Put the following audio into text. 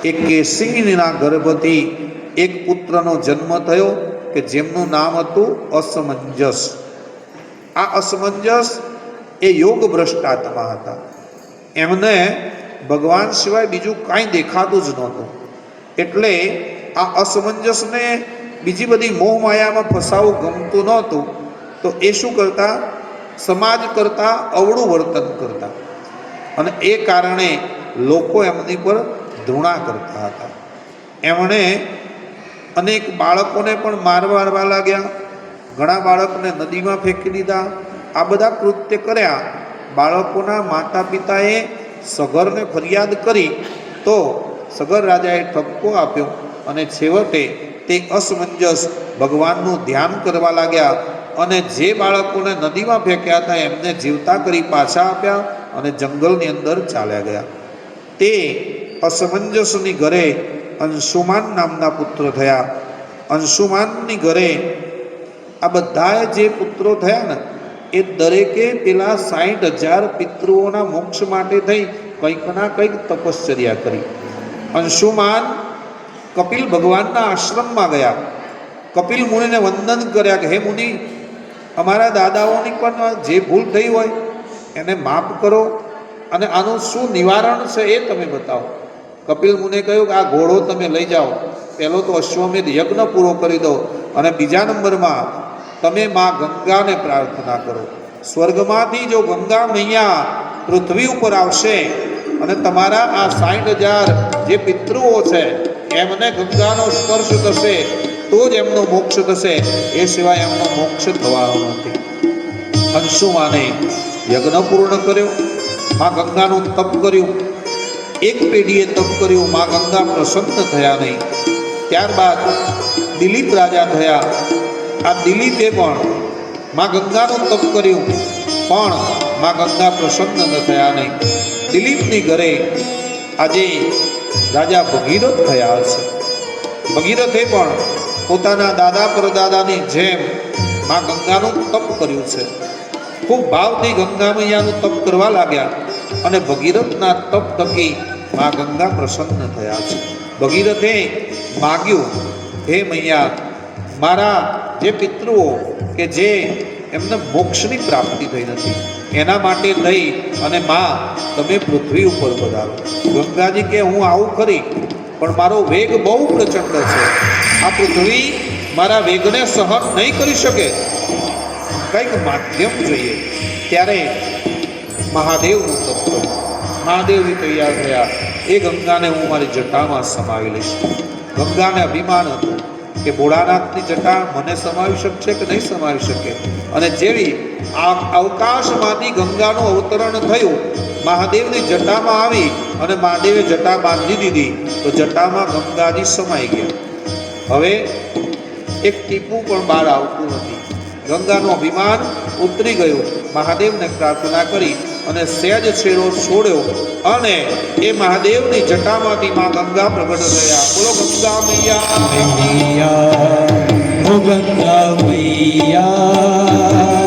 એ કેસરીના ગર્ભથી એક પુત્રનો જન્મ થયો કે જેમનું નામ હતું અસમંજસ. આ અસમંજસ એ યોગ ભ્રષ્ટ આત્મા હતા. એમને ભગવાન સિવાય બીજું કાંઈ દેખાતું જ નહોતું. એટલે આ અસમંજસને બીજી બધી મોહ માયામાં ફસાવું ગમતું નહોતું. તો એ શું કરતા? સમાજ કરતાં અવળું વર્તન કરતા અને એ કારણે લોકો એમની પર ધૃણા કરતા હતા. એમણે અનેક બાળકોને પણ મારવા લાગ્યા. ઘણા બાળકને નદીમાં ફેંકી દીધા. આ બધા કૃત્ય કર્યા. બાળકોના માતા પિતાએ સગરને ફરિયાદ કરી તો સગર રાજાએ ઠપકો આપ્યો અને છેવટે તે અસમંજસ ભગવાનનું ધ્યાન કરવા લાગ્યા અને જે બાળકોને નદીમાં ફેંક્યા હતા એમને જીવતા કરી પાછા આપ્યા અને જંગલની અંદર ચાલ્યા ગયા. તે અસમંજસની ઘરે અંશુમાન નામના પુત્ર થયા. અંશુમાનની ઘરે આ બધાએ જે પુત્રો થયા ને એ દરેકે પેલા 60,000 પિતૃઓના મોક્ષ માટે થઈ કંઈક ના કંઈક તપશ્ચર્યા કરી. અંશુમાન કપિલ ભગવાનના આશ્રમમાં ગયા. કપિલ મુનિને વંદન કર્યા કે હે મુનિ, અમારા દાદાઓની પણ જે ભૂલ થઈ હોય એને માફ કરો અને આનું શું નિવારણ છે એ તમે બતાવો. કપિલ મુનિએ કહ્યું કે આ ઘોડો તમે લઈ જાઓ, પહેલો તો અશ્વમેધ યજ્ઞ પૂરો કરી દો અને બીજા નંબરમાં તમે માં ગંગાને પ્રાર્થના કરો. સ્વર્ગમાંથી જો ગંગા મૈયા પૃથ્વી ઉપર આવશે અને તમારા આ 60,000 જે પિતૃઓ છે એમને ગંગાનો સ્પર્શ થશે તો જ એમનો મોક્ષ થશે, એ સિવાય એમનો મોક્ષ થવાનો નથી. અંશુમાને યજ્ઞ પૂર્ણ કર્યો, માં ગંગાનું તપ કર્યું. એક પેઢીએ તપ કર્યું, માં ગંગા પ્રસન્ન થયા નહીં. ત્યારબાદ દિલીપ રાજા થયા. આ દિલીપે પણ માં ગંગાનું તપ કર્યું પણ માં ગંગા પ્રસન્ન ન થયા નહીં. દિલીપની ઘરે આજે રાજા ભગીરથ થયા છે. ભગીરથે પણ પોતાના દાદા પરદાદાની જેમ માં ગંગાનું તપ કર્યું છે. ખૂબ ભાવથી ગંગા મૈયાનું તપ કરવા લાગ્યા અને ભગીરથના તપ થકી માં ગંગા પ્રસન્ન થયા છે. ભગીરથે માગ્યું, હે મૈયા, મારા જે પિતૃઓ કે જે એમને મોક્ષની પ્રાપ્તિ થઈ નથી એના માટે થઈ અને માં તમે પૃથ્વી ઉપર પધારો. ગંગાજી કે હું આવું ખરી પણ મારો વેગ બહુ પ્રચંડ છે. આ પૃથ્વી મારા વેગને સહન નહીં કરી શકે, કંઈક માધ્યમ જોઈએ. ત્યારે મહાદેવનું તપ કર્યું. મહાદેવજી તૈયાર થયા. એ ગંગાને હું મારી જટામાં સમાવી લઈશ. ગંગાને અભિમાન હતું કે ભોળાનાથની જટા મને સમાવી શકશે કે નહીં સમાવી શકે. અને જેવી આ અવકાશમાંથી ગંગાનું અવતરણ થયું, મહાદેવની જટામાં આવી અને મહાદેવે જટા બાંધી દીધી તો જટામાં ગંગાજી સમાઈ ગયા. હવે એક ટીપું પણ બહાર આવતું નથી. ગંગાનું અભિમાન ઉતરી ગયું. મહાદેવને પ્રાર્થના કરી અને સહેજ છેડો છોડ્યો અને એ મહાદેવની જટામાંથી માં ગંગા પ્રગટ થયા. બોલો ગંગા મૈયા, ગંગા મૈયા.